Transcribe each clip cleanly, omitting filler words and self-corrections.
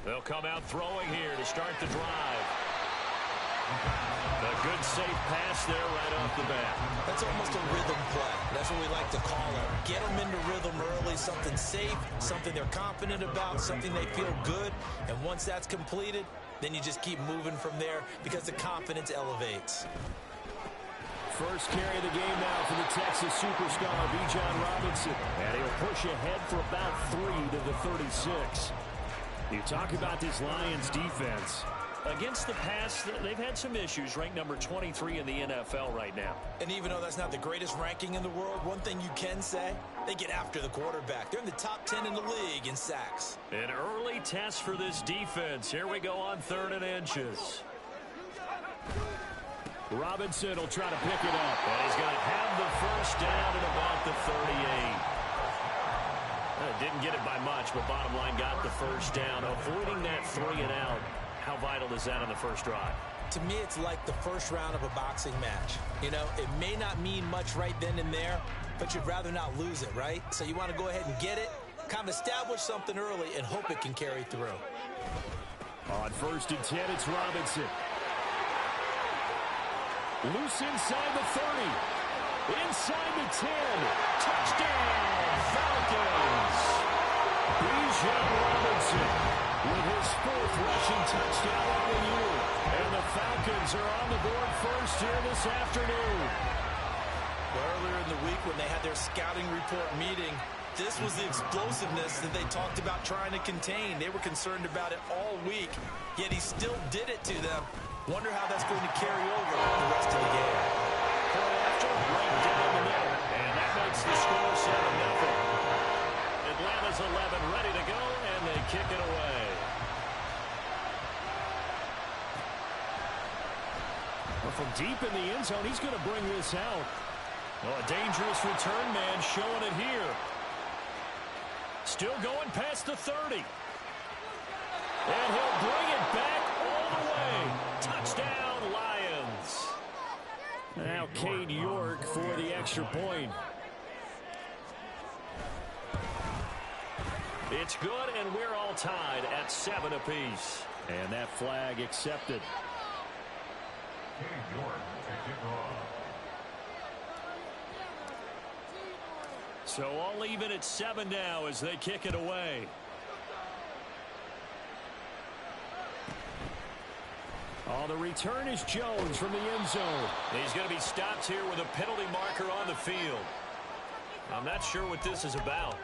They'll come out throwing here to start the drive. A good safe pass there right off the bat. That's almost a rhythm play. That's what we like to call it. Get them into rhythm early, something safe, something they're confident about, something they feel good. And once that's completed, then you just keep moving from there because the confidence elevates. First carry of the game now for the Texas superstar, Bijan Robinson. And he'll push ahead for about 3 to the 36. You talk about this Lions defense. Against the pass, they've had some issues. Ranked number 23 in the NFL right now. And even though that's not the greatest ranking in the world, one thing you can say, they get after the quarterback. They're in the top 10 in the league in sacks. An early test for this defense. Here we go on 3rd and inches. Robinson will try to pick it up. And he's going to have the first down at about the 38. Didn't get it by much, but bottom line got the first down. Avoiding that 3 and out. How vital is that on the first drive? To me, it's like the first round of a boxing match. You know, it may not mean much right then and there, but you'd rather not lose it, right? So you want to go ahead and get it, kind of establish something early, and hope it can carry through. On 1st and 10, it's Robinson. Loose inside the 30. Inside the 10. Touchdown, Falcons. Bijan Robinson with his 4th rushing touchdown of the year. And the Falcons are on the board first here this afternoon. Earlier in the week when they had their scouting report meeting, this was the explosiveness that they talked about trying to contain. They were concerned about it all week, yet he still did it to them. Wonder how that's going to carry over the rest of the game. Point after, right down the middle. And that makes the score 7-0. Atlanta's 11 ready to go, and they kick it away. Well, from deep in the end zone, he's going to bring this out. Well, a dangerous return man showing it here. Still going past the 30. And he'll bring it back all the way. Touchdown, Lions. Now Cade York for the extra point. It's good, and we're all tied at 7 apiece. And that flag accepted. So all even at 7 now as they kick it away. Oh, the return is Jones from the end zone. He's going to be stopped here with a penalty marker on the field. I'm not sure what this is about.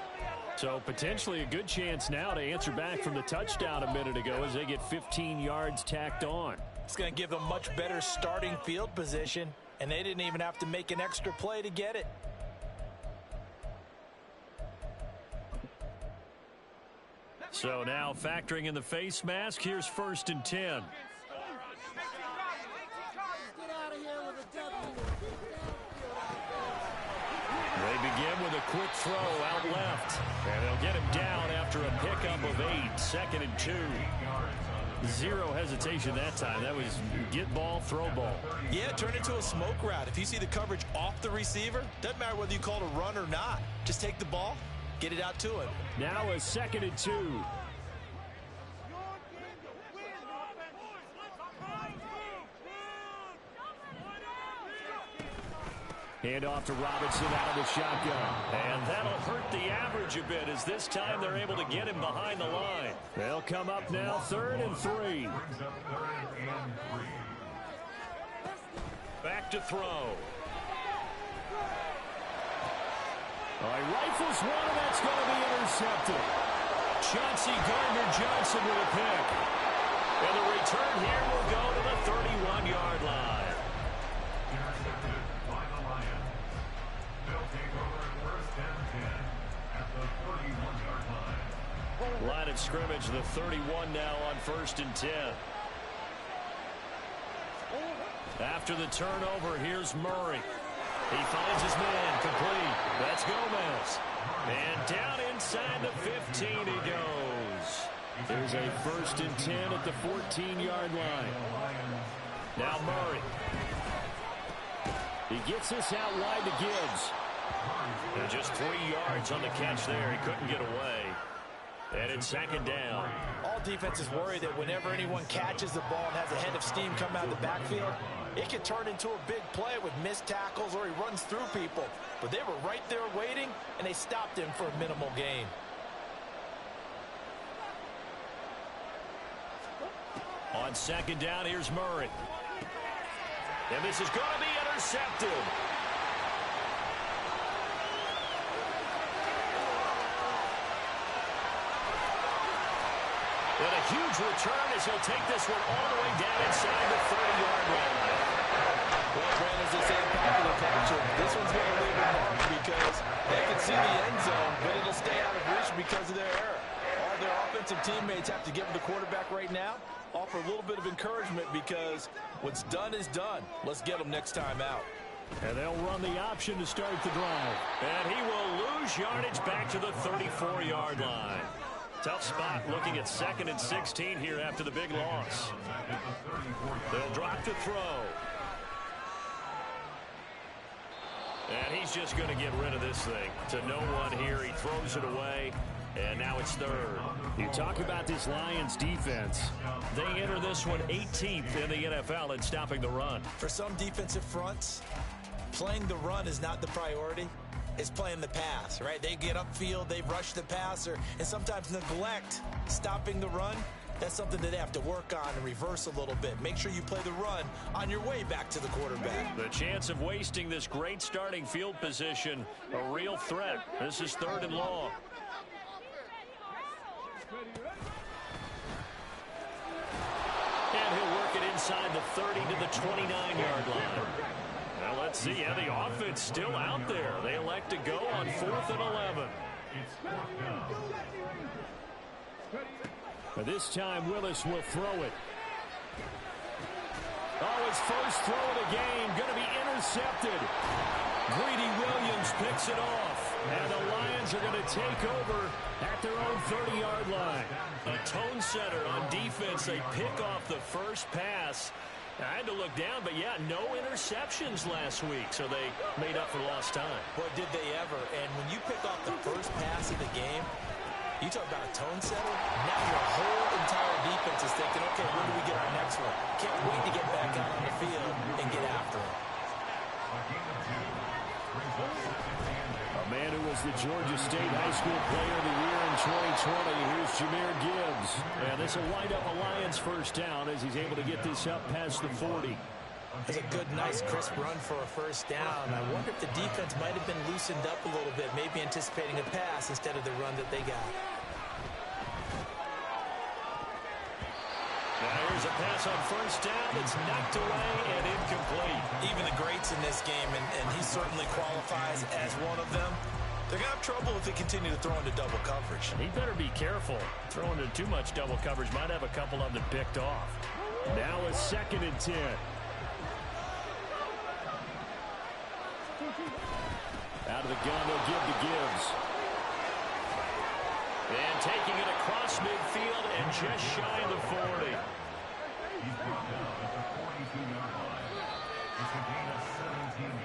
So potentially a good chance now to answer back from the touchdown a minute ago as they get 15 yards tacked on. It's going to give them much better starting field position, and they didn't even have to make an extra play to get it. So now factoring in the face mask, here's 1st and 10. They begin with a quick throw out left. And they'll get him down after a pickup of 8. 2nd and 2. Zero hesitation that time. That was get ball, throw ball. Yeah, turn it into a smoke route. If you see the coverage off the receiver, doesn't matter whether you call it a run or not. Just take the ball, get it out to him. Now a 2nd and 2. Hand off to Robinson out of the shotgun. And that'll hurt the average a bit as this time they're able to get him behind the line. They'll come up now 3rd and 3. Back to throw. He rifles one, and that's going to be intercepted. Chauncey Gardner-Johnson with a pick. And the return here will go to the 31-yard line. Line of scrimmage, the 31 now on 1st and 10. After the turnover, here's Murray. He finds his man, complete. That's Gomez. And down inside the 15 he goes. There's a 1st and 10 at the 14-yard line. Now Murray. He gets this out wide to Gibbs. And just 3 yards on the catch there. He couldn't get away. And it's second down. All defenses worry that whenever anyone catches the ball and has a head of steam come out of the backfield, it can turn into a big play with missed tackles or he runs through people. But they were right there waiting, and they stopped him for a minimal gain. On second down, here's Murray. And this is going to be intercepted. And a huge return as he'll take this one all the way down inside the 30-yard line. Well, Brand, as they say in popular culture, this one's going to leave a mark because they can see the end zone, but it'll stay out of reach because of their error. All their offensive teammates have to give the quarterback right now, offer a little bit of encouragement because what's done is done. Let's get them next time out. And they'll run the option to start the drive. And he will lose yardage back to the 34-yard line. Tough spot looking at 2nd and 16 here after the big loss. They'll drop to throw. And he's just going to get rid of this thing to no one here. He throws it away, and now it's 3rd. You talk about this Lions defense. They enter this one 18th in the NFL in stopping the run. For some defensive fronts, playing the run is not the priority. It's playing the pass, right? They get upfield, they rush the passer, and sometimes neglect stopping the run. That's something that they have to work on and reverse a little bit. Make sure you play the run on your way back to the quarterback. The chance of wasting this great starting field position, a real threat. This is 3rd and long. And he'll work it inside the 30 to the 29-yard line. Well, let's see. Yeah, the offense still out there. They elect to go on 4th and 11. This time, Willis will throw it. Oh, his first throw of the game going to be intercepted. Greedy Williams picks it off. And the Lions are going to take over at their own 30-yard line. A tone setter on defense. They pick off the first pass. I had to look down, but yeah, no interceptions last week, so they made up for lost time. Boy, did they ever. And when you pick off the first pass of the game, you talk about a tone setter. Now your whole entire defense is thinking, okay, when do we get our next one? Can't wait to get back out on the field and get after it. A man who was the Georgia State High School Player of the Year in 2020. Here's Jahmyr Gibbs. And this will wind up a Lions first down as he's able to get this up past the 40. That's a good, nice, crisp run for a first down. I wonder if the defense might have been loosened up a little bit, maybe anticipating a pass instead of the run that they got. Now here's a pass on first down that's knocked away and incomplete. Even the greats in this game, and he certainly qualifies as one of them, they're going to have trouble if they continue to throw into double coverage. He better be careful. Throwing into too much double coverage might have a couple of them picked off. Now a 2nd and 10. Out of the gun, they'll give to Gibbs. And taking it across midfield and just shy of the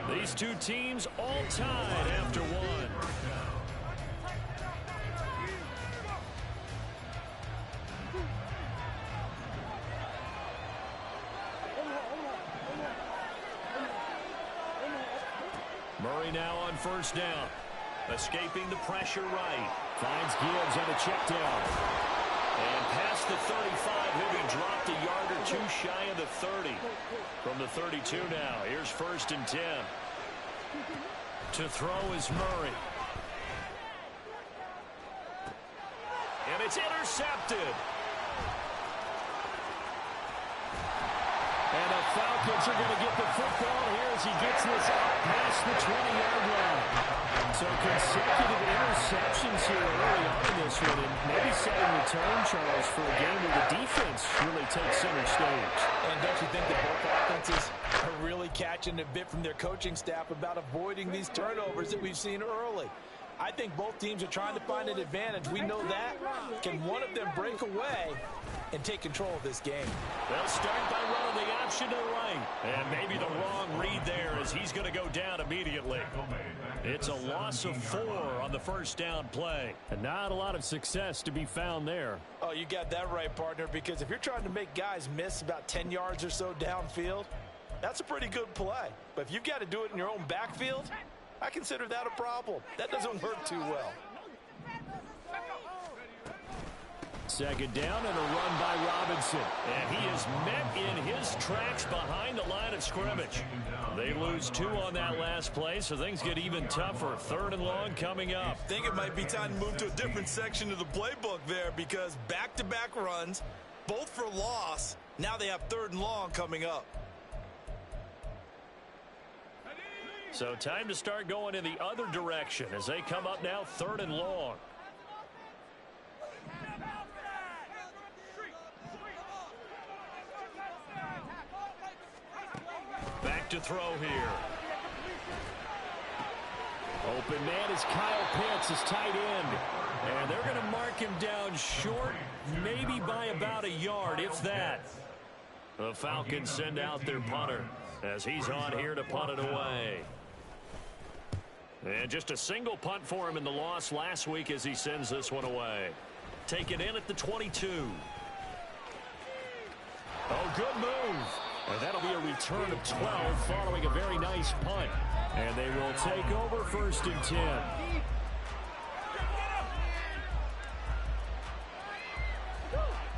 40. These two teams all tied after one. Murray now on first down. Escaping the pressure right. Finds Gibbs on a check down. And past the 35, he'll be dropped a yard or two shy of the 30. From the 32 now, here's 1st and 10. To throw is Murray. And it's intercepted. And the Falcons are going to get the football here as he gets this up past the 20-yard line. So consecutive interceptions here early on in this one, and maybe setting the tone, Charles, for a game where the defense really takes center stage. And don't you think that both offenses are really catching a bit from their coaching staff about avoiding these turnovers that we've seen early? I think both teams are trying to find an advantage. We know that. Can one of them break away and take control of this game? They'll start by running the option to the right. And maybe the wrong read there as he's going to go down immediately. It's a loss of 4 on the first down play. And not a lot of success to be found there. Oh, you got that right, partner, because if you're trying to make guys miss about 10 yards or so downfield, that's a pretty good play. But if you've got to do it in your own backfield, I consider that a problem. That doesn't work too well. Second down and a run by Robinson. And he is met in his tracks behind the line of scrimmage. They lose 2 on that last play, so things get even tougher. 3rd and long coming up. I think it might be time to move to a different section of the playbook there because back-to-back runs, both for loss. Now they have 3rd and long coming up. So time to start going in the other direction as they come up now 3rd and long. Back to throw here. Open man is Kyle Pitts, his tight end. And they're going to mark him down short, maybe by about a yard, if that. The Falcons send out their punter as he's on here to punt it away. And just a single punt for him in the loss last week as he sends this one away. Take it in at the 22. Oh, good move. And that'll be a return of 12 following a very nice punt. And they will take over 1st and 10.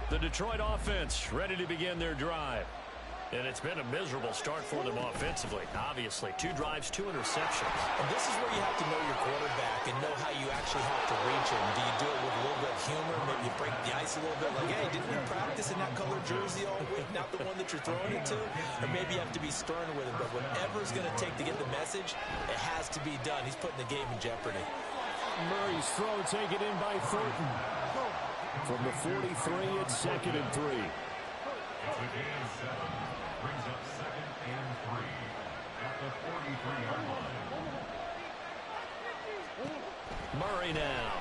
The Detroit offense ready to begin their drive. And it's been a miserable start for them offensively. Obviously, 2 drives, 2 interceptions. And this is where you have to know your quarterback and know how you actually have to reach him. Do you do it with a little bit of humor? Maybe you break the ice a little bit like, hey, didn't we practice in that colored jersey all week, not the one that you're throwing it to? Or maybe you have to be stern with him. But whatever it's going to take to get the message, it has to be done. He's putting the game in jeopardy. Murray's throw taken in by Thornton. From the 43, it's 2nd and 3. Brings up 2nd and 3 at the 43-yard line. Murray now.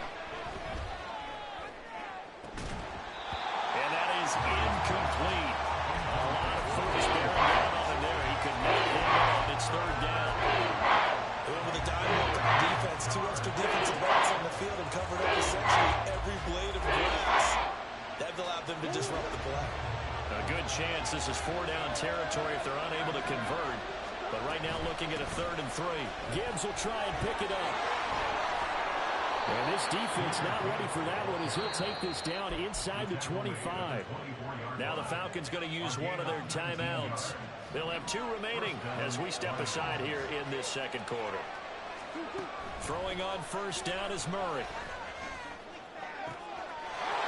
And that is incomplete. A lot of focus bearing down on him there. He could not hit it, and it's 3rd down. Over the dime defense, 2 extra defensive backs on the field and covered up essentially every blade of grass. That allowed them to disrupt the play. A good chance this is 4-down territory if they're unable to convert. But right now looking at a 3rd and 3. Gibbs will try and pick it up. And this defense not ready for that one as he'll take this down inside the 25. Now the Falcons going to use one of their timeouts. They'll have 2 remaining as we step aside here in this 2nd quarter. Throwing on 1st down is Murray.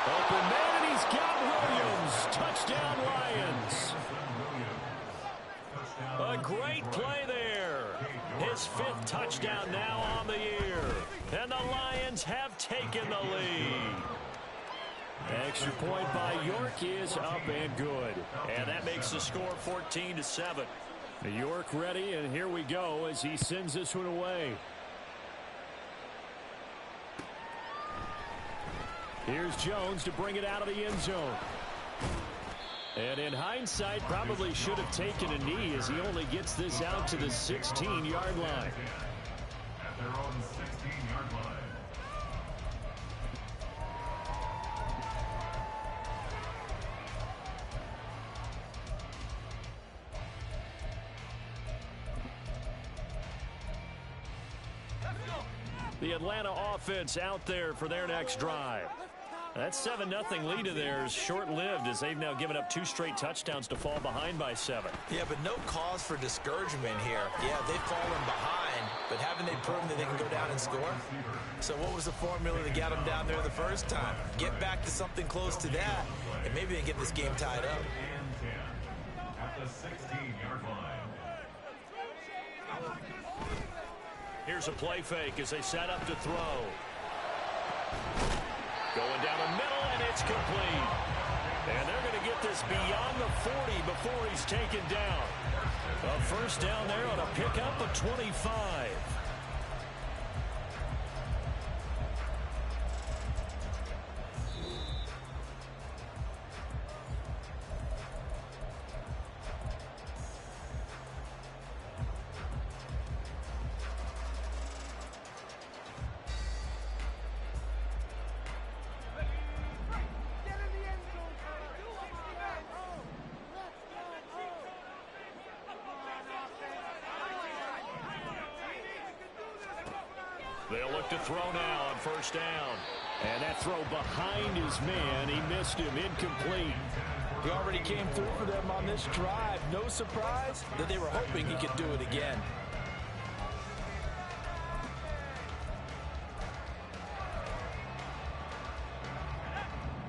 Open man, and he's got Williams. Touchdown, Lions. A great play there. His 5th touchdown now on the year. And the Lions have taken the lead. Extra point by York is up and good. And that makes the score 14-7. York ready, and here we go as he sends this one away. Here's Jones to bring it out of the end zone. And in hindsight, probably should have taken a knee as he only gets this out to the 16-yard line. At their own 16-yard line. The Atlanta offense out there for their next drive. That 7-0 lead of theirs short-lived as they've now given up 2 straight touchdowns to fall behind by 7. Yeah, but no cause for discouragement here. Yeah, they've fallen behind, but haven't they proven that they can go down and score? So what was the formula that got them down there the first time? Get back to something close to that, and maybe they get this game tied up. At the 16-yard line. Here's a play fake as they set up to throw. Going down the middle, and it's complete. And they're going to get this beyond the 40 before he's taken down. A 1st down there on a pickup of 25. They'll look to throw now on first down. And that throw behind his man, he missed him, incomplete. He already came through for them on this drive. No surprise that they were hoping he could do it again.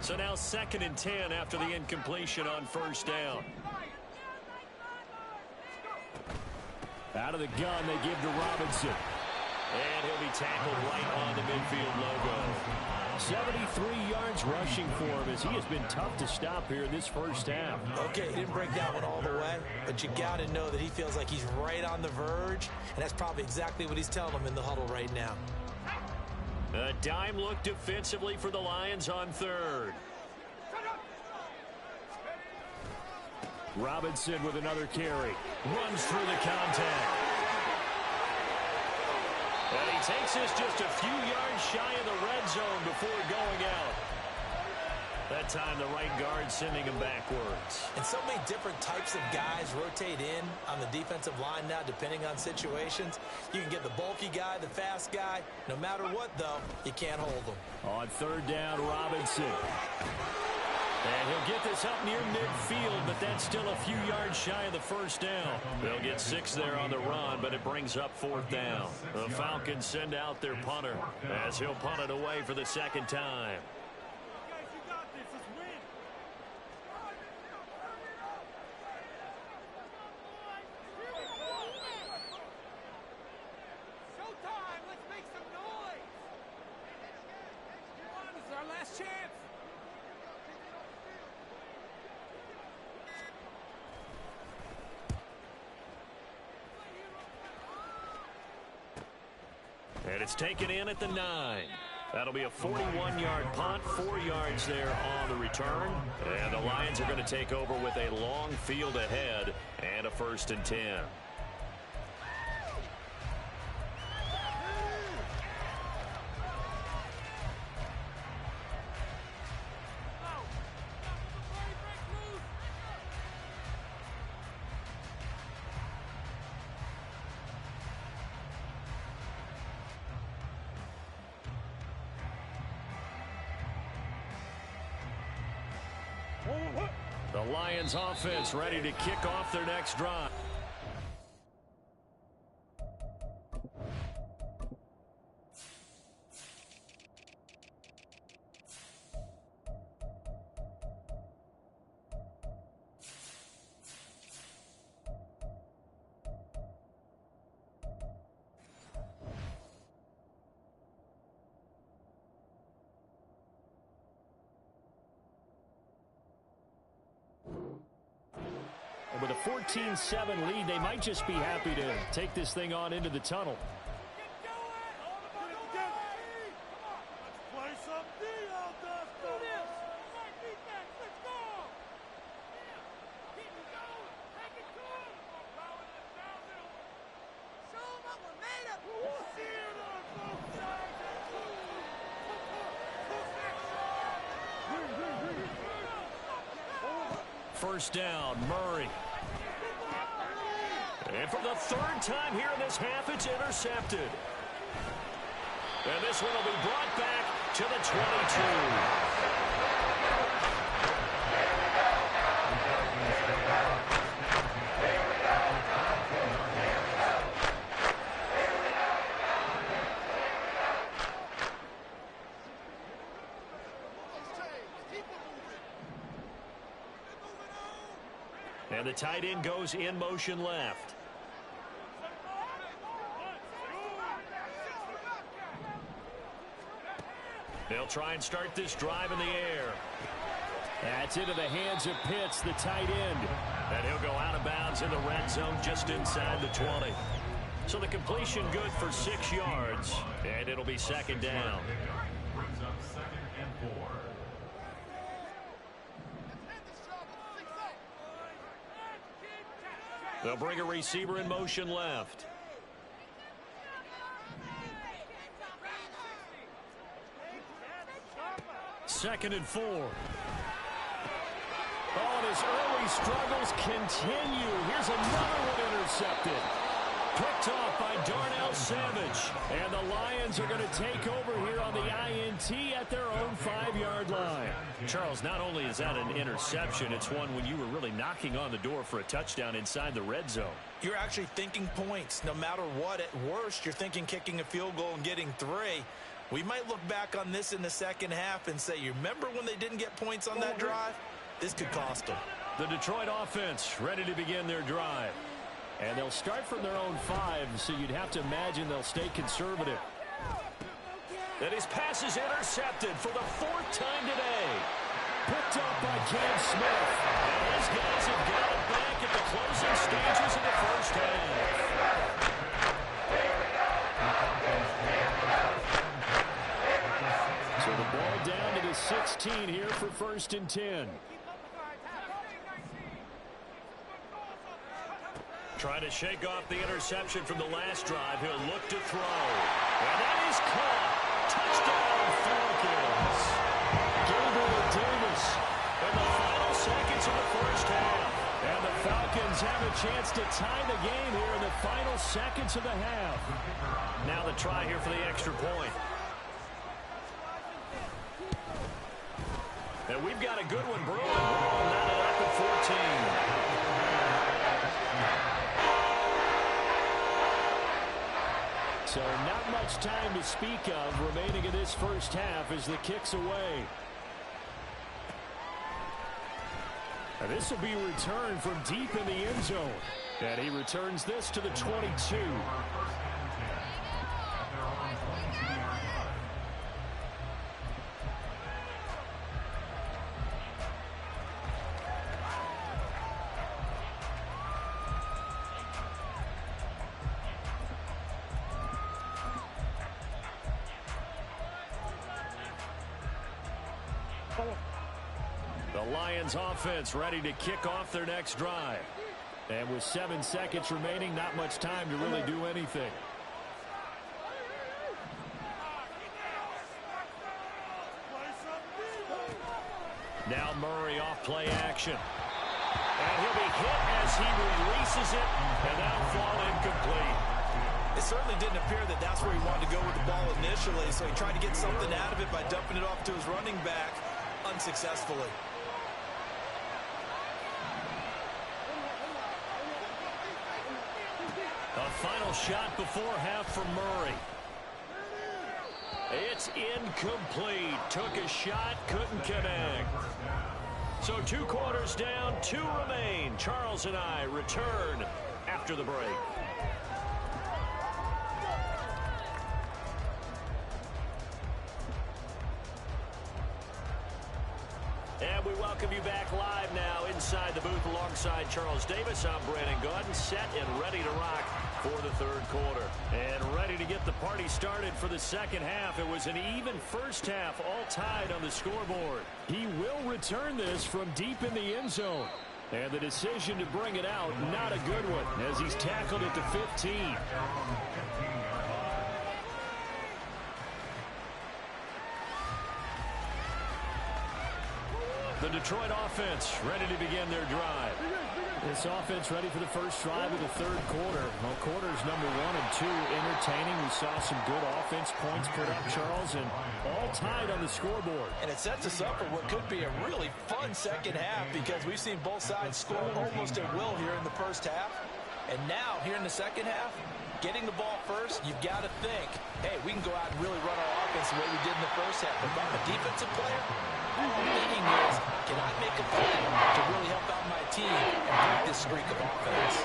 So now 2nd and 10 after the incompletion on first down. Out of the gun, they give to Robinson. And he'll be tackled right on the midfield logo. 73 yards rushing for him as he has been tough to stop here in this first half. Okay, he didn't break that one all the way, but you got to know that he feels like he's right on the verge, and that's probably exactly what he's telling them in the huddle right now. A dime look defensively for the Lions on 3rd. Robinson with another carry. Runs through the contact. And he takes this just a few yards shy of the red zone before going out. That time the right guard sending him backwards. And so many different types of guys rotate in on the defensive line now depending on situations. You can get the bulky guy, the fast guy. No matter what, though, you can't hold them. On 3rd down, Robinson. And he'll get this up near midfield, but that's still a few yards shy of the first down. They'll get 6 there on the run, but it brings up 4th down. The Falcons send out their punter as he'll punt it away for the 2nd time. And it's taken in at the 9. That'll be a 41-yard punt, 4 yards there on the return. And the Lions are going to take over with a long field ahead and a 1st and 10. The Lions offense ready to kick off their next drive. And with a 14-7 lead, they might just be happy to take this thing on into the tunnel. First down, Murray. And for the 3rd time here in this half, it's intercepted. And this one will be brought back to the 22. And the tight end goes in motion left. They'll try and start this drive in the air. That's into the hands of Pitts, the tight end. And he'll go out of bounds in the red zone just inside the 20. So the completion good for 6 yards. And it'll be 2nd down. Brings up 2nd and 4. They'll bring a receiver in motion left. Second and 4. Oh, and his early struggles continue. Here's another one intercepted. Picked off by Darnell Savage. And the Lions are going to take over here on the INT at their own 5-yard line. Charles, not only is that an interception, it's one when you were really knocking on the door for a touchdown inside the red zone. You're actually thinking points. No matter what, at worst, you're thinking kicking a field goal and getting 3. We might look back on this in the second half and say, you remember when they didn't get points on that drive? This could cost them. The Detroit offense ready to begin their drive. And they'll start from their own 5, so you'd have to imagine they'll stay conservative. And his pass is intercepted for the 4th time today. Picked up by Cam Smith. And those guys have got it back at the closing stages of the first half. So the ball down to the 16 here for 1st and 10. Trying to shake off the interception from the last drive. He'll look to throw. And that is caught. Touchdown, Falcons. Gabriel Davis. In the final seconds of the first half. And the Falcons have a chance to tie the game here in the final seconds of the half. Now the try here for the extra point. And we've got a good one brewing. Not up at 14. So not much time to speak of remaining in this first half as the kick's away. And this will be returned from deep in the end zone. And he returns this to the 22. The Lions offense ready to kick off their next drive. And with 7 seconds remaining, not much time to really do anything. Now Murray off play action. And he'll be hit as he releases it, and that'll fall incomplete. It certainly didn't appear that that's where he wanted to go with the ball initially, so he tried to get something out of it by dumping it off to his running back unsuccessfully. A final shot before half from Murray. It's incomplete. Took a shot, couldn't connect. So 2 quarters down, 2 remain. Charles and I return after the break. And we welcome you back live now inside the booth alongside Charles Davis. I'm Brandon Gaudin, set and ready to rock for the 3rd quarter. And ready to get the party started for the second half. It was an even first half, all tied on the scoreboard. He will return this from deep in the end zone. And the decision to bring it out, not a good one, as he's tackled at the 15. The Detroit offense ready to begin their drive. This offense ready for the first drive of the 3rd quarter. Well, quarters number 1 and 2 entertaining. We saw some good offense points put up, Charles, and all tied on the scoreboard. And it sets us up for what could be a really fun second half because we've seen both sides score almost at will here in the first half. And now, here in the second half, getting the ball first, you've got to think, hey, we can go out and really run our offense the way we did in the first half. But if I'm a defensive player, all I'm thinking is, can I make a play to really help out my team and break this streak of offense?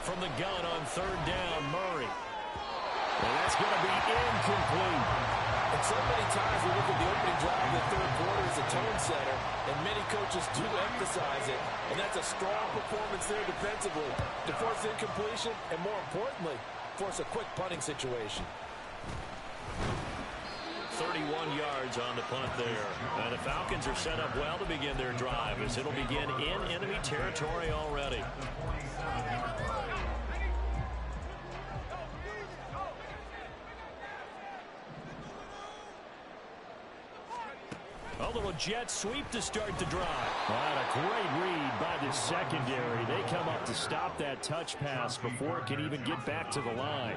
From the gun on 3rd down, Murray. And that's going to be incomplete. And so many times we look at the opening drive of the 3rd quarter as a tone setter, and many coaches do emphasize it. And that's a strong performance there defensively to force incompletion and, more importantly, force a quick punting situation. 31 yards on the punt there. And the Falcons are set up well to begin their drive as it'll begin in enemy territory already. A little jet sweep to start the drive. What a great read by the secondary. They come up to stop that touch pass before it can even get back to the line.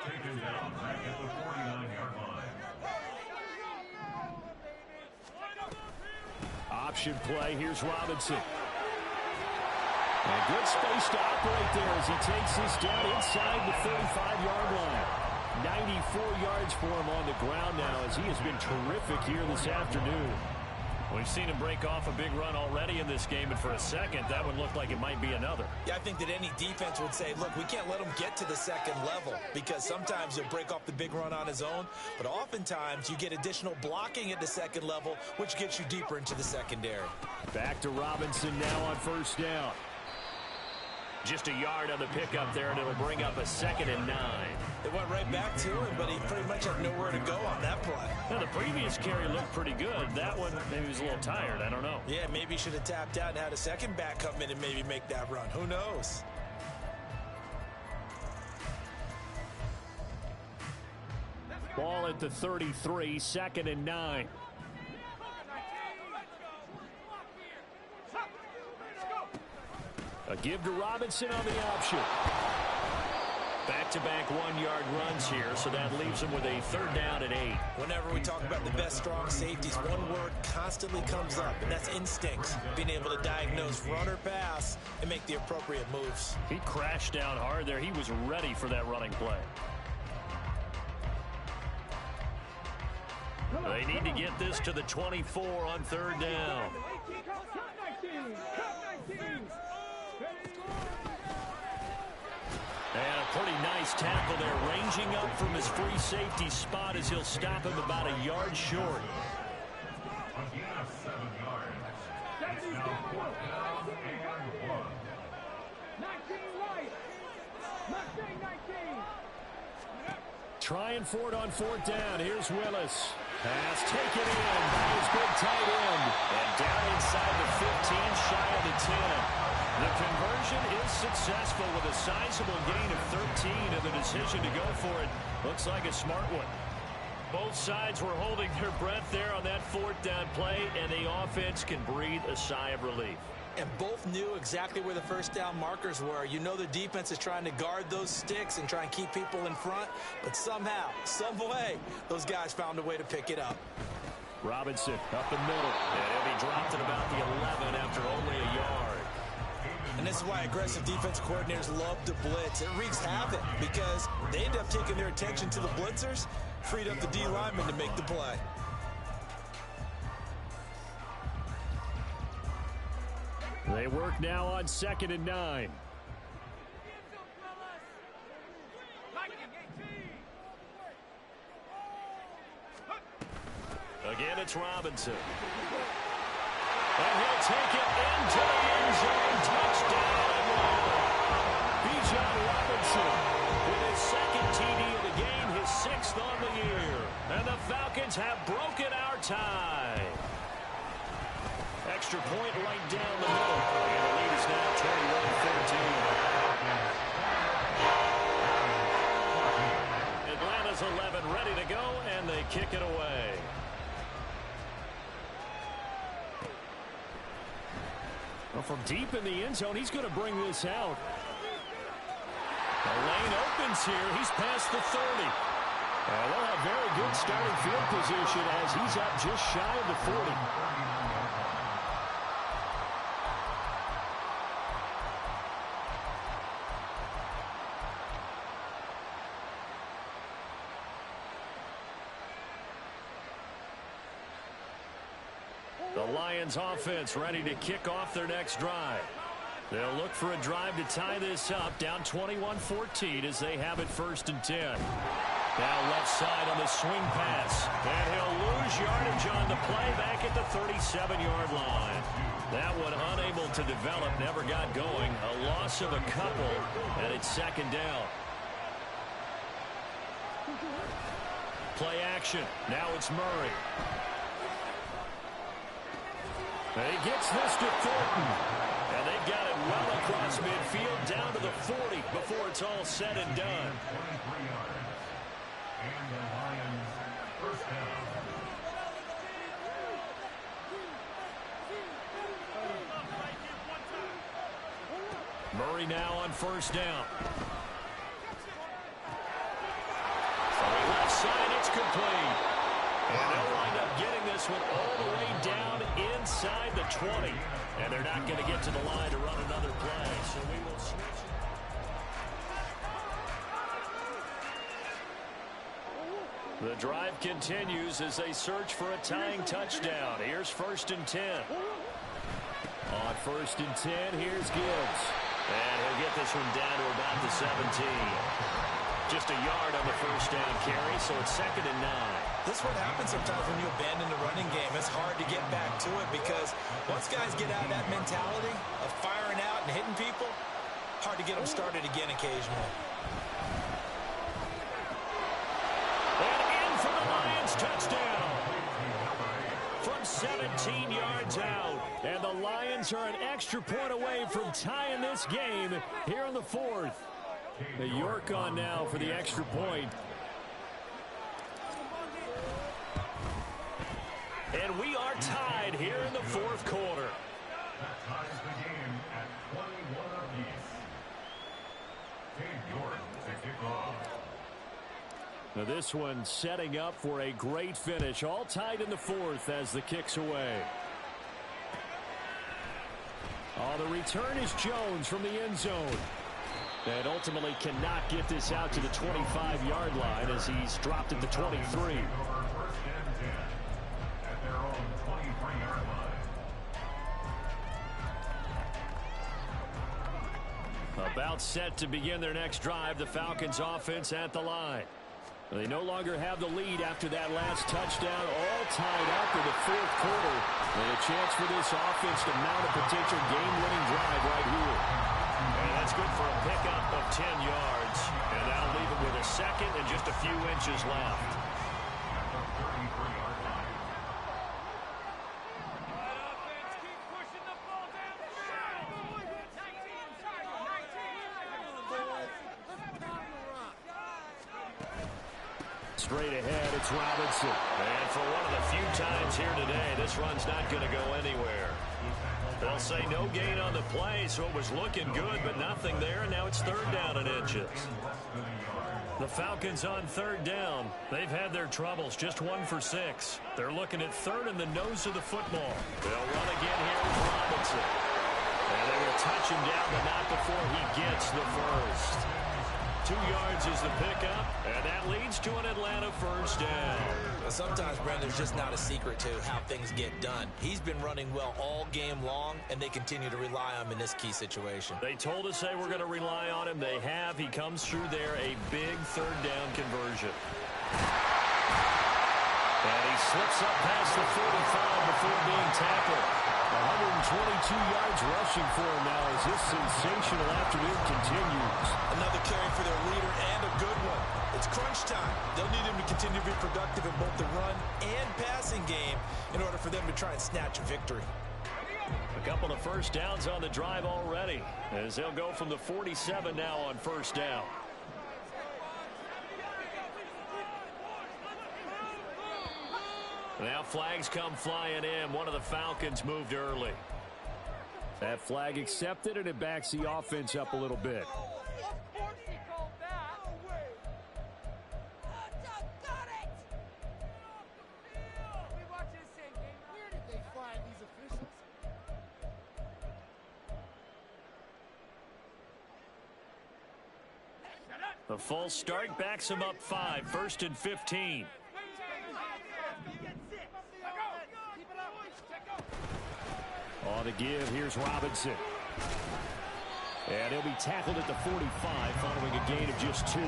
Taken down back at the 49-yard line. Option play. Here's Robinson. And good space to operate there as he takes this down inside the 35-yard line. 94 yards for him on the ground now as he has been terrific here this afternoon. We've seen him break off a big run already in this game, and for a second, that would look like it might be another. Yeah, I think that any defense would say, look, we can't let him get to the second level because sometimes he'll break off the big run on his own, but oftentimes you get additional blocking at the second level, which gets you deeper into the secondary. Back to Robinson now on first down. Just a yard on the pickup there, and it'll bring up a 2nd and 9. It went right back to him, but he pretty much had nowhere to go on that play. Now, the previous carry looked pretty good. That one, maybe he was a little tired. I don't know. Yeah, maybe he should have tapped out and had a second back come in and maybe make that run. Who knows? Ball at the 33, 2nd and 9. A give to Robinson on the option. Back-to-back 1-yard runs here, so that leaves him with a 3rd down and 8. Whenever we talk about the best strong safeties, one word constantly comes up, and that's instincts. Being able to diagnose run or pass and make the appropriate moves. He crashed down hard there. He was ready for that running play. They need to get this to the 24 on 3rd down. And a pretty nice tackle there, ranging up from his free safety spot as he'll stop him about a yard short. Again, 7 yards. It's now 4th down and 1. Trying for it on 4th down. Here's Willis. Pass taken in by his big tight end. And down inside the 15, shy of the 10. The conversion is successful with a sizable gain of 13, and the decision to go for it looks like a smart one. Both sides were holding their breath there on that 4th down play, and the offense can breathe a sigh of relief. And both knew exactly where the first down markers were. You know the defense is trying to guard those sticks and try and keep people in front, but somehow, some way, those guys found a way to pick it up. Robinson up the middle. And he'll be dropped at about the 11 after only a yard. And this is why aggressive defense coordinators love to blitz. It wreaks havoc because they end up taking their attention to the blitzers, freed up the D lineman to make the play. They work now on 2nd and 9. Again, it's Robinson. And he'll take it into the end zone. Touchdown. Bijan Robinson with his 2nd TD of the game, his 6th on the year. And the Falcons have broken our tie. Extra point right down the middle. And the lead is now 21-13. Atlanta's 11 ready to go, and they kick it away. Well, from deep in the end zone, he's going to bring this out. The lane opens here. He's past the 30. And they'll have very good starting field position as he's up just shy of the 40. The Lions offense ready to kick off their next drive. They'll look for a drive to tie this up, down 21-14 as they have it 1st and 10. Now left side on the swing pass. And he'll lose yardage on the play back at the 37-yard line. That one unable to develop, never got going. A loss of a couple, and it's 2nd down. Play action. Now it's Murray. And he gets this to Thornton. And they've got it well across midfield down to the 40 before it's all said and done. 23 yards. And the Lions, 1st down. Murray now on first down. From the left side, it's complete. And they'll wind up getting this one all the way down inside the 20. And they're not going to get to the line to run another play. So we will switch. The drive continues as they search for a tying touchdown. Here's 1st and 10. On 1st and 10, here's Gibbs. And he'll get this one down to about the 17. Just a yard on the first down carry, so it's 2nd and 9. This is what happens sometimes when you abandon the running game. It's hard to get back to it because once guys get out of that mentality of firing out and hitting people, hard to get them started again occasionally. And in for the Lions touchdown. From 17 yards out. And the Lions are an extra point away from tying this game here in the 4th. The York on now for the extra point. And we are tied here in the 4th quarter. That ties the game at 21 apiece. Team York to kick off. Now this one setting up for a great finish. All tied in the 4th as the kick's away. Oh, the return is Jones from the end zone. And ultimately cannot get this out to the 25-yard line as he's dropped at the 23. First and 10 at their own 23-yard line. About set to begin their next drive, the Falcons offense at the line. They no longer have the lead after that last touchdown, all tied up in the 4th quarter. And a chance for this offense to mount a potential game-winning drive right here. And that's good for a pickup of 10 yards. And that'll leave it with a 2nd and just a few inches left. At the 33-yard line. Straight ahead, it's Robinson. And for one of the few times here today, this run's not going to go anywhere. They'll say no gain on the play, so it was looking good, but nothing there, and now it's 3rd down and inches. The Falcons on 3rd down. They've had their troubles, just 1 for 6. They're looking at 3rd in the nose of the football. They'll run again here with Robinson. And they will touch him down, but not before he gets the first. 2 yards is the pickup, and that leads to an Atlanta first down. Well, sometimes, Brent, there's just not a secret to how things get done. He's been running well all game long, and they continue to rely on him in this key situation. They told us they were going to rely on him. They have. He comes through there, a big 3rd down conversion. And he slips up past the 45 before being tackled. 122 yards rushing for him now as this sensational afternoon continues. Another carry for their leader and a good one. It's crunch time. They'll need him to continue to be productive in both the run and passing game in order for them to try and snatch a victory. A couple of first downs on the drive already as they'll go from the 47 now on first down. Now flags come flying in. One of the Falcons moved early. That flag accepted, and it backs the offense up a little bit. The false start backs him up 5, 1st and 15. On the give, here's Robinson. And he'll be tackled at the 45 following a gain of just 2.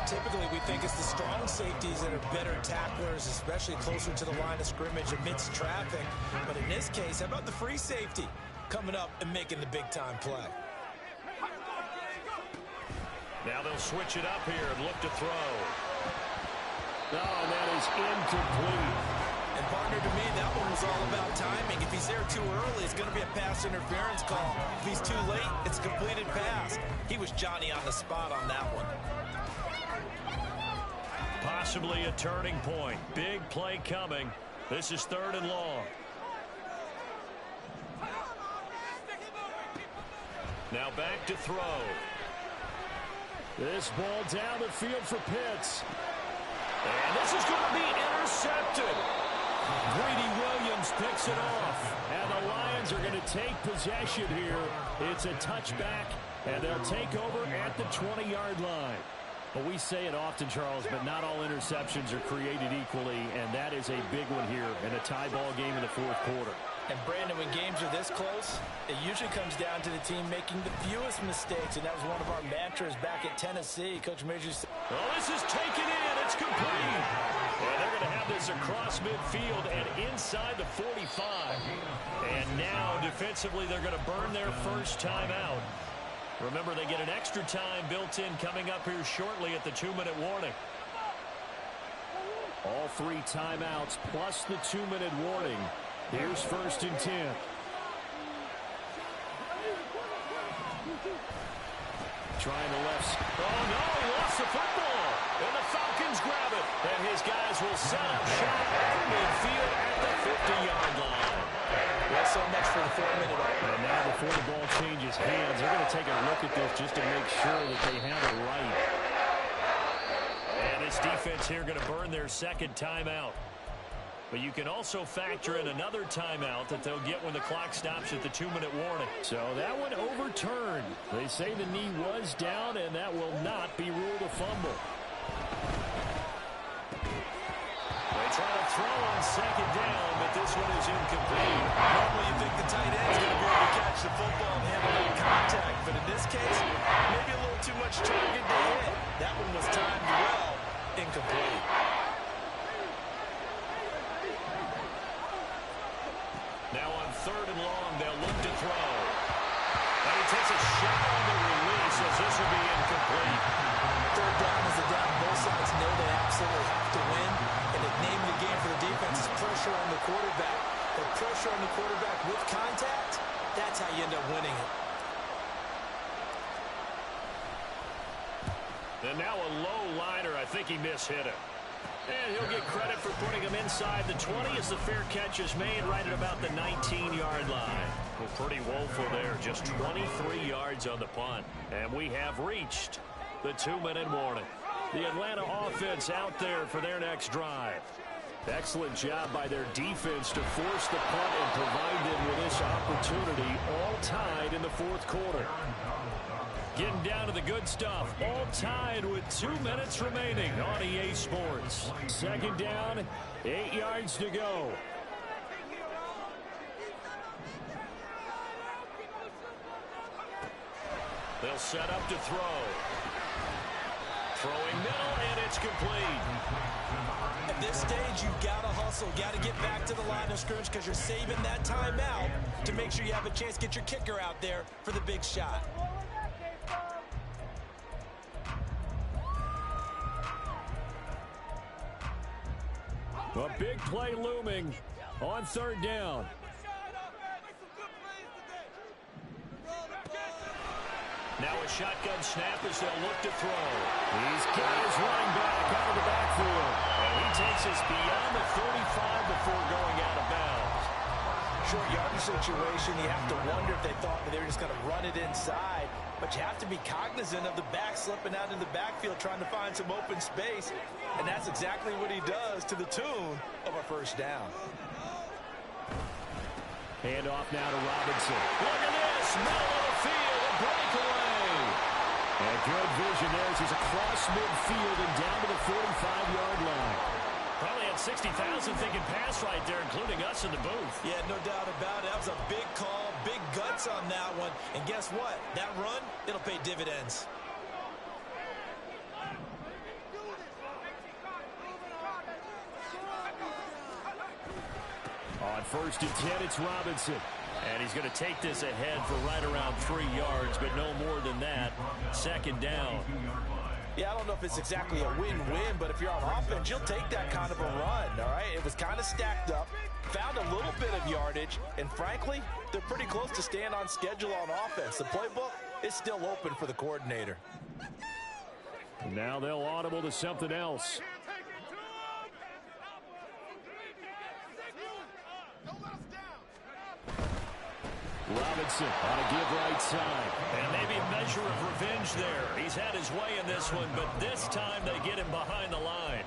Typically, we think it's the strong safeties that are better tacklers, especially closer to the line of scrimmage amidst traffic. But in this case, how about the free safety coming up and making the big-time play? Now they'll switch it up here and look to throw. No, and that is incomplete. And partner, to me, that one was all about timing. If he's there too early, it's going to be a pass interference call. If he's too late, it's a completed pass. He was Johnny on the spot on that one. Possibly a turning point. Big play coming. This is 3rd and long. Now back to throw. This ball down the field for Pitts. And this is going to be intercepted. Greedy Williams picks it off. And the Lions are going to take possession here. It's a touchback, and they'll take over at the 20-yard line. Well, we say it often, Charles, but not all interceptions are created equally, and that is a big one here in a tie ball game in the fourth quarter. And, Brandon, when games are this close, it usually comes down to the team making the fewest mistakes, and that was one of our mantras back at Tennessee. Coach Major said, well, this is taken in. It's complete. And they're going to have this across midfield and inside the 45. And now, defensively, they're going to burn their first timeout. Remember, they get an extra time built in coming up here shortly at the 2-minute warning. All 3 timeouts plus the 2-minute warning. Here's 1st and 10. Trying the left. Oh, no, he lost the football. And the Falcons grab it. And his guys will set up shop at midfield at the 50-yard line. well, so much for the 4-minute mark. And now before the ball changes hands, they're going to take a look at this just to make sure that they have it right. And this defense here going to burn their second timeout. But you can also factor in another timeout that they'll get when the clock stops at the 2-minute warning. So that one overturned. They say the knee was down, and that will not be ruled a fumble. They try to throw on second down, but this one is incomplete. Normally you think the tight end's going to be able to catch the football and handle that contact. But in this case, maybe a little too much target to hit. That one was timed well. Incomplete. Now on 3rd and long, they'll look to throw. And he takes a shot on the release as this will be incomplete. 3rd down is the down. Both sides know they absolutely have to win. And the name of the game for the defense is pressure on the quarterback. But pressure on the quarterback with contact, that's how you end up winning it. And now a low liner. I think he mishit it. And he'll get credit for putting him inside the 20 as the fair catch is made right at about the 19-yard line. Well, pretty woeful there. Just 23 yards on the punt. And we have reached the 2-minute warning. The Atlanta offense out there for their next drive. Excellent job by their defense to force the punt and provide them with this opportunity, all tied in the fourth quarter. Getting down to the good stuff. All tied with 2 minutes remaining on EA Sports. 2nd down, 8 yards to go. They'll set up to throw. Throwing middle, and it's complete. At this stage, you've got to hustle. Got to get back to the line of scrimmage because you're saving that timeout to make sure you have a chance to get your kicker out there for the big shot. A big play looming on 3rd down. Now a shotgun snap as they'll look to throw. He's got his running back out of the backfield. And he takes us beyond the 35 before going out of bounds. Short yardage situation, you have to wonder if they thought that they were just going to run it inside. But you have to be cognizant of the back slipping out in the backfield trying to find some open space. And that's exactly what he does to the tune of a 1st down. Hand off now to Robinson. Look at this. Middle of the field. A breakaway. And good vision there as he's across midfield and down to the 45-yard line. Probably had 60,000 thinking pass right there, including us in the booth. Yeah, no doubt about it. That was a big call, big guts on that one. And guess what? That run, it'll pay dividends. On 1st and 10, it's Robinson. And he's going to take this ahead for right around 3 yards, but no more than that. 2nd down. Yeah, I don't know if it's exactly a win-win, but if you're on offense, you'll take that kind of a run, all right? It was kind of stacked up, found a little bit of yardage, and frankly, they're pretty close to staying on schedule on offense. The playbook is still open for the coordinator. Now they'll audible to something else. Robinson on a give right side. And maybe a measure of revenge there. He's had his way in this one, but this time they get him behind the line.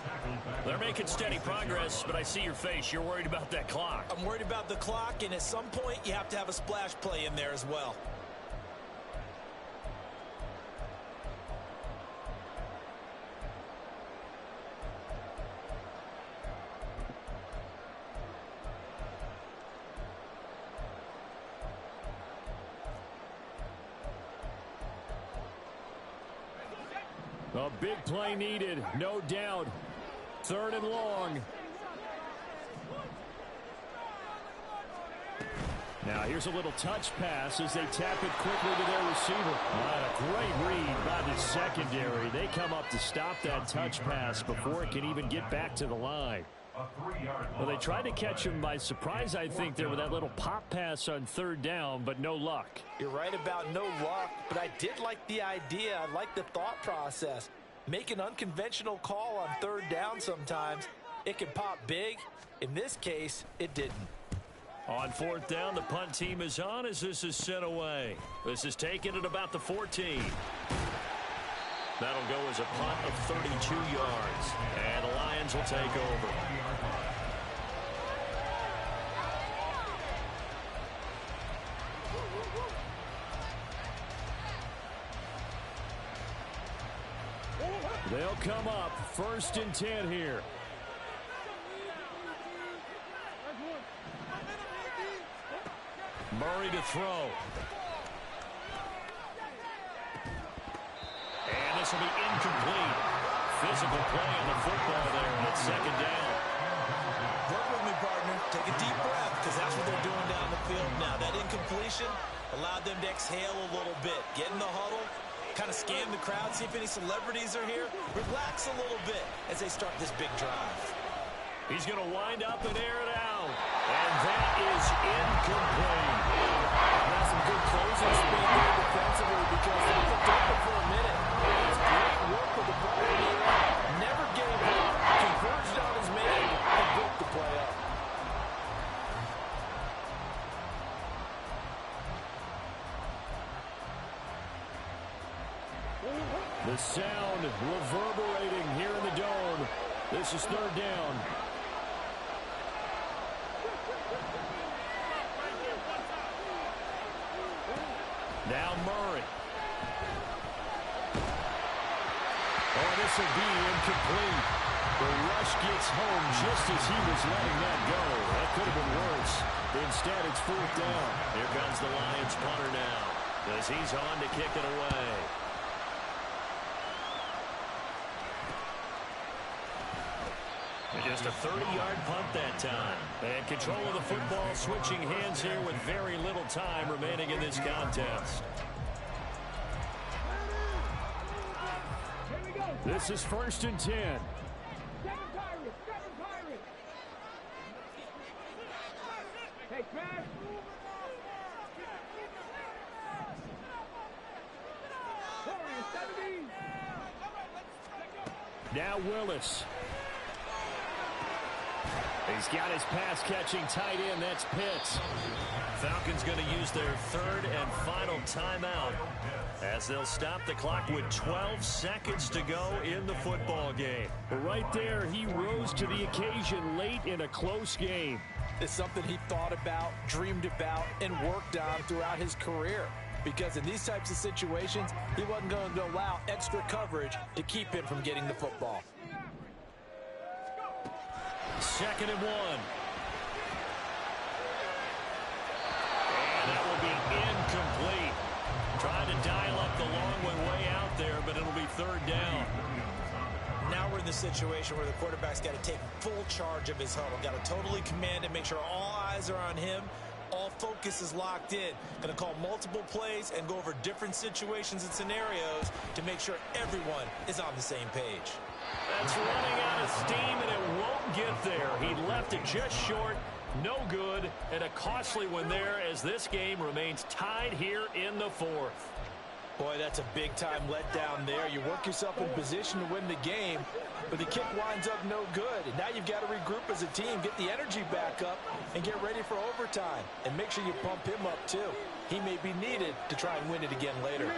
They're making steady progress, but I see your face. You're worried about that clock. I'm worried about the clock, and at some point you have to have a splash play in there as well. A big play needed, no doubt. 3rd and long. Now here's a little touch pass as they tap it quickly to their receiver. What a great read by the secondary. They come up to stop that touch pass before it can even get back to the line. Well, they tried to catch him by surprise, I think, there with that little pop pass on 3rd down, but no luck. You're right about no luck, but I did like the idea. I like the thought process. Make an unconventional call on 3rd down sometimes. It can pop big. In this case, it didn't. On 4th down, the punt team is on as this is sent away. This is taken at about the 14. That'll go as a punt of 32 yards. And the Lions will take over. They'll come up 1st and 10 here. Murray to throw. And this will be incomplete. Physical play on the football there, and it's 2nd down. Work with me, partner. Take a deep breath, because that's what they're doing down the field now. That incompletion allowed them to exhale a little bit. Get in the huddle, kind of scan the crowd, see if any celebrities are here. Relax a little bit as they start this big drive. He's going to wind up and air it out. And that is incomplete. That's some good closing speed there defensively because they looked open for a minute. It's great work with the ball in the air. Never gave up. Converged on his man and broke the play up. The sound reverberating here in the dome. This is 3rd down. Now Murray. Oh, this will be incomplete. The rush gets home just as he was letting that go. That could have been worse. Instead, it's 4th down. Here comes the Lions punter now as he's on to kick it away. And just a 30-yard punt that time. And control of the football switching hands here with very little time remaining in this contest. This is 1st and 10. Hey, Crash. Now Willis. He's got his pass-catching tight end. That's Pitts. Falcons going to use their 3rd and final timeout as they'll stop the clock with 12 seconds to go in the football game. Right there, he rose to the occasion late in a close game. It's something he thought about, dreamed about, and worked on throughout his career. Because in these types of situations, he wasn't going to allow extra coverage to keep him from getting the football. 2nd and 1. And that will be incomplete. Trying to dial up the long way out there, but it'll be 3rd down. Now we're in the situation where the quarterback's got to take full charge of his huddle. Got to totally command it, make sure all eyes are on him. All focus is locked in. Going to call multiple plays and go over different situations and scenarios to make sure everyone is on the same page. That's running out of steam, and it won't get there. He left it just short. No good, and a costly one there as this game remains tied here in the 4th. Boy, that's a big-time letdown there. You work yourself in position to win the game, but the kick winds up no good. And now you've got to regroup as a team, get the energy back up, and get ready for overtime. And make sure you pump him up, too. He may be needed to try and win it again later.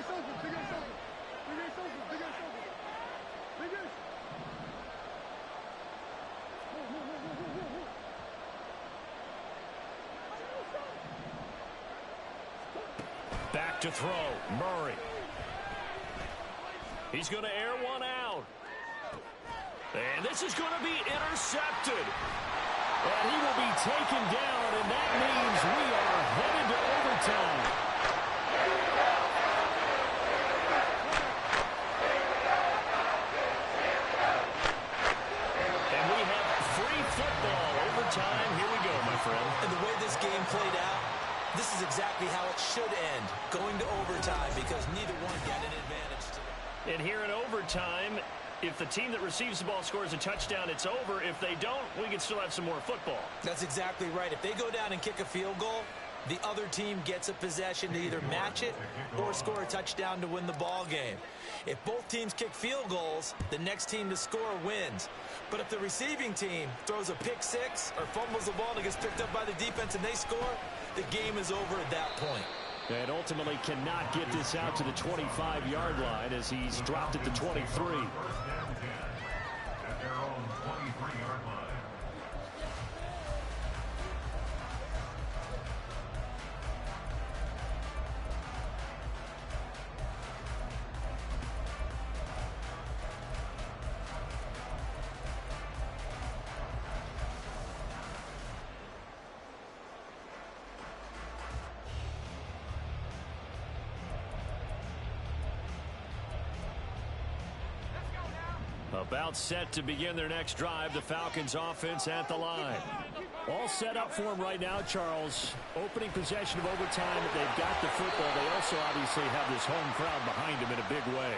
Back to throw, Murray. He's going to air one out. And this is going to be intercepted. And he will be taken down, and that means we are headed to overtime. And we have free football. Overtime. Here we go, my friend. And the way this game played out, this is exactly how it should end, going to overtime, because neither one got an advantage today. And here in overtime, if the team that receives the ball scores a touchdown, it's over. If they don't, we can still have some more football. That's exactly right. If they go down and kick a field goal, the other team gets a possession to either match it or score a touchdown to win the ball game. If both teams kick field goals, the next team to score wins. But if the receiving team throws a pick six or fumbles the ball and it gets picked up by the defense and they score, the game is over at that point. And ultimately cannot get this out to the 25-yard line as he's dropped at the 23. At their own 23-yard line. About set to begin their next drive. The Falcons offense at the line. All set up for them right now, Charles. Opening possession of overtime. They've got the football. They also obviously have this home crowd behind them in a big way.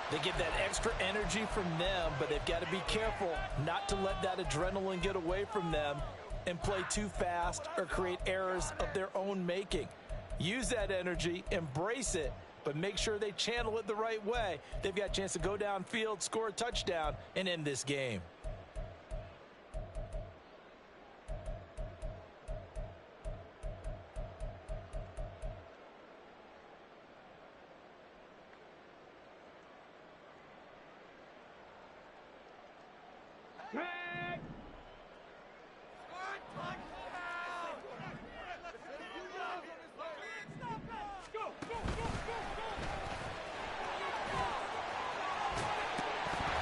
They get that extra energy from them, but they've got to be careful not to let that adrenaline get away from them and play too fast or create errors of their own making. Use that energy, embrace it, but make sure they channel it the right way. They've got a chance to go downfield, score a touchdown, and end this game.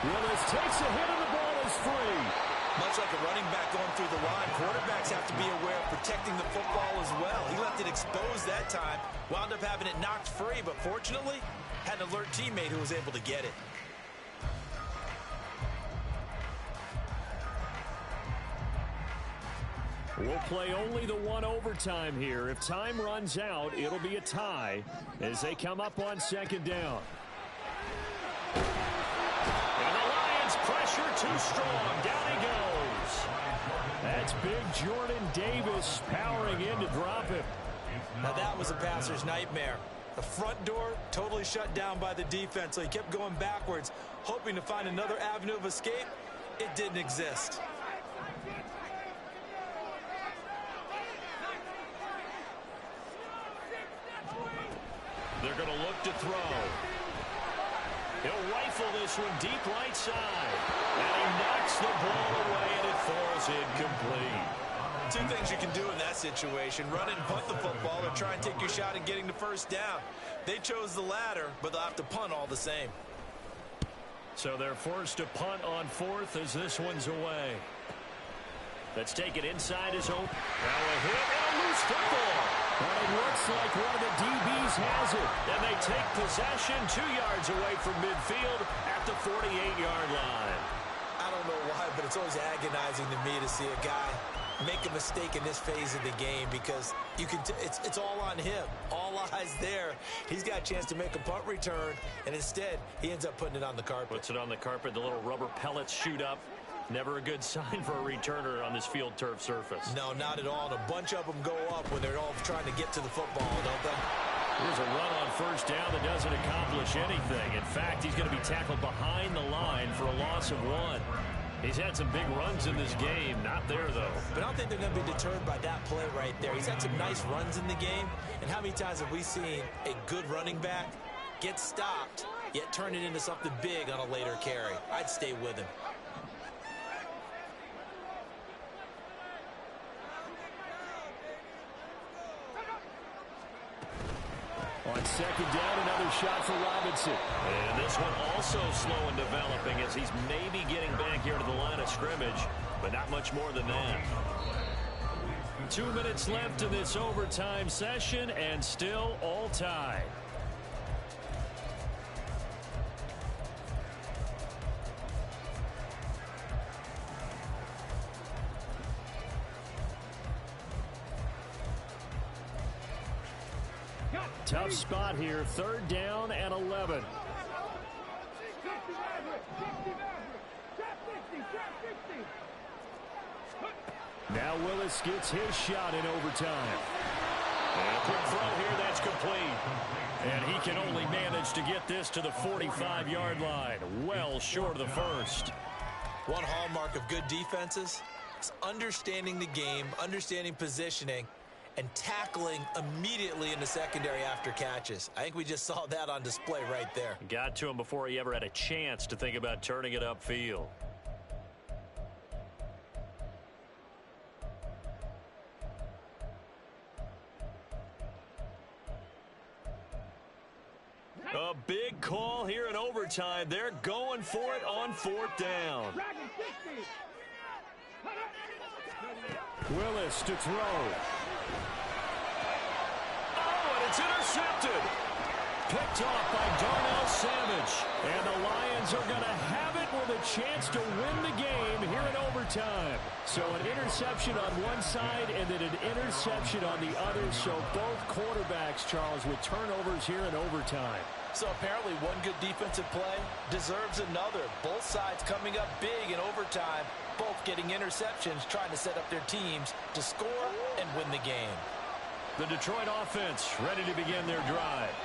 Willis takes a hit and the ball is free. Much like a running back going through the line, quarterbacks have to be aware of protecting the football as well. He left it exposed that time, wound up having it knocked free, but fortunately, had an alert teammate who was able to get it. We'll play only the one overtime here. If time runs out, it'll be a tie as they come up on second down. And the Lions pressure too strong. Down he goes. That's big Jordan Davis powering in to drop him. Now that was a passer's nightmare. The front door totally shut down by the defense, so he kept going backwards, hoping to find another avenue of escape. It didn't exist. They're going to look to throw. He'll rifle this one deep right side. And he knocks the ball away, and it falls incomplete. Two things you can do in that situation: run and punt the football, or try and take your shot at getting the first down. They chose the latter, but they'll have to punt all the same. So they're forced to punt on fourth as this one's away. Let's take it inside his own. Now a hit and a loose football. And it looks like one of the DBs has it. And they take possession 2 yards away from midfield at the 48-yard line. I don't know why, but it's always agonizing to me to see a guy make a mistake in this phase of the game, because you can it's all on him. All eyes there. He's got a chance to make a punt return, and instead he ends up putting it on the carpet. Puts it on the carpet. The little rubber pellets shoot up. Never a good sign for a returner on this field turf surface. No, not at all. And a bunch of them go up when they're all trying to get to the football, don't they? Here's a run on first down that doesn't accomplish anything. In fact, he's going to be tackled behind the line for a loss of 1. He's had some big runs in this game. Not there, though. But I don't think they're going to be deterred by that play right there. He's had some nice runs in the game. And how many times have we seen a good running back get stopped, yet turn it into something big on a later carry? I'd stay with him. On second down, another shot for Robinson. And this one also slow in developing as he's maybe getting back here to the line of scrimmage, but not much more than that. 2 minutes left in this overtime session, and still all tied. Tough spot here, third down and 11. Now Willis gets his shot in overtime. And a quick throw here, that's complete. And he can only manage to get this to the 45-yard line, well short of the first. One hallmark of good defenses is understanding the game, understanding positioning, and tackling immediately in the secondary after catches. I think we just saw that on display right there. Got to him before he ever had a chance to think about turning it upfield. A big call here in overtime. They're going for it on fourth down. Willis to throw. It's intercepted. Picked off by Darnell Savage. And the Lions are going to have it with a chance to win the game here in overtime. So an interception on one side and then an interception on the other. So both quarterbacks, Charles, with turnovers here in overtime. So apparently one good defensive play deserves another. Both sides coming up big in overtime. Both getting interceptions, trying to set up their teams to score and win the game. The Detroit offense ready to begin their drive.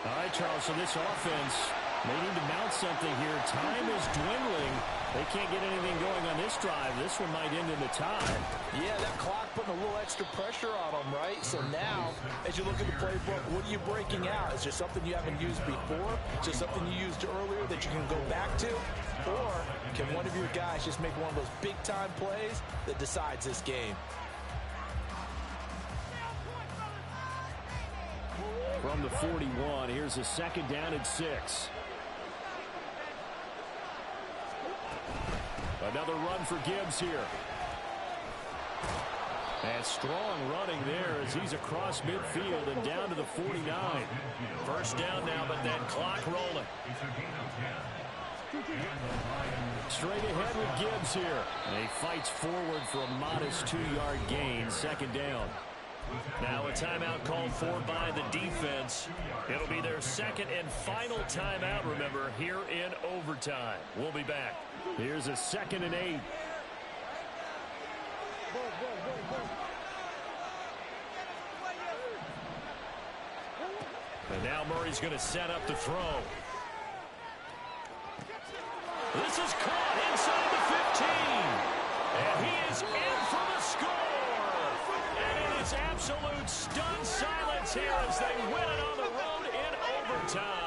All right, Charles, so this offense may need to mount something here. Time is dwindling. They can't get anything going on this drive. This one might end in the tie. Yeah, that clock putting a little extra pressure on them, right? So now, as you look at the playbook, what are you breaking out? Is there something you haven't used before? Is there something you used earlier that you can go back to? Or can one of your guys just make one of those big-time plays that decides this game? From the 41, here's a second down and 6. Another run for Gibbs here. And strong running there as he's across midfield and down to the 49. First down now, but that clock rolling. Straight ahead with Gibbs here. And he fights forward for a modest 2-yard gain, second down. Now a timeout called for by the defense. It'll be their second and final timeout, remember, here in overtime. We'll be back. Here's a 2nd and 8. And now Murray's going to set up the throw. This is caught inside the 15. And he is in for the score. And it is absolute stunned silence here as they win it on the road in overtime.